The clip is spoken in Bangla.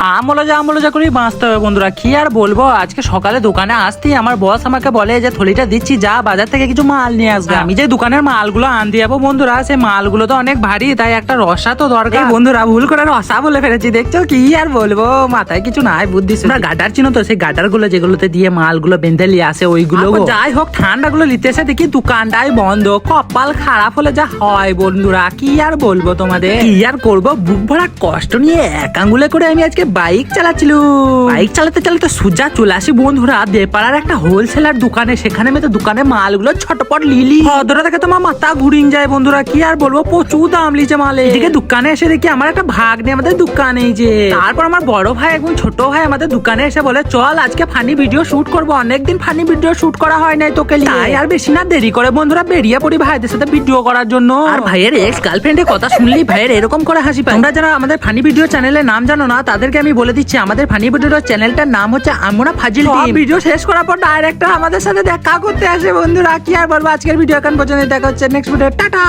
আমলজা করেই বাঁচতে হবে বন্ধুরা। কি আর বলবো, আজকে সকালে দোকানে আসতেই আমার বস আমাকে বলে যে থলিটা দিচ্ছি, যা বাজার থেকে কিছু মাল নিয়ে আসবে। আমি যে দোকানের মালগুলো আনতে যাবো বন্ধুরা, সেই মালগুলো তো অনেক ভারী, তাই একটা রসা তো দরকার। বন্ধুরা ভুল করে রসা বলে ফেলেছি, দেখছো? কি আর বলবো, মাথায় কিছু নাই বুদ্ধি। গাটার চিনো তো, সেই গাটার গুলো যেগুলোতে দিয়ে মালগুলো বেঁধে নিয়ে আসে ওইগুলো। যাই হোক, ঠান্ডা গুলো নিতে এসে দেখি দোকানটাই বন্ধ। কপাল খারাপ হলে যা হয় বন্ধুরা, কি আর বলবো তোমাদের। কি আর করবো, বুক ভরা কষ্ট নিয়ে এক আঙ্গুলে করে আমি আজকে বাইক চালাচ্ছিল। বাইক চালাতে চালাতে সোজা চলে আসি বন্ধুরা দেপাড়ার একটা হোলসেলার দোকানে। সেখানে আমি তো দোকানে মালগুলো ছটপট লিলি, ভদ্রতা থেকে তোমার মাথা ঘুরিং যায় বন্ধুরা। কি আর বলবো, প্রচুর দাম লিছে মালে। এদিকে দোকানে এসে দেখি আমার একটা ভাগ নেই আমাদের দোকানে। যে তারপর আমার বড় ভাই এবং ছোট ভাই আমাদের দোকানে এসে বলে, চল আজকে ফানি ভিডিও শুট করবো। অনেকদিন ফানি ভিডিও শুট করা হয় নাই তোকে, তাই আর বেশি না দেরি করে বন্ধুরা বেরিয়ে পড়ি ভাইদের সাথে ভিডিও করার জন্য। আর ভাইয়ের এক্স গার্লফ্রেন্ডের কথা শুনলেই ভাইয়ের এরকম করে হাসি পায়। তোমরা যারা আমাদের ফানি ভিডিও চ্যানেলের নাম জানো না, তাদেরকে আমি বলে দিচ্ছি, আমাদের ফানি ভিডিও চ্যানেলটার নাম হচ্ছে আমরা ফাজিল টিম। ভিডিও শেষ করার পর ডাইরেক্টর আমাদের সাথে দেখা করতে আসে বন্ধুরা। কি আর বলবো, আজকের ভিডিও এখন পর্যন্ত, দেখা হচ্ছে নেক্সট ভিডিও, টাটা।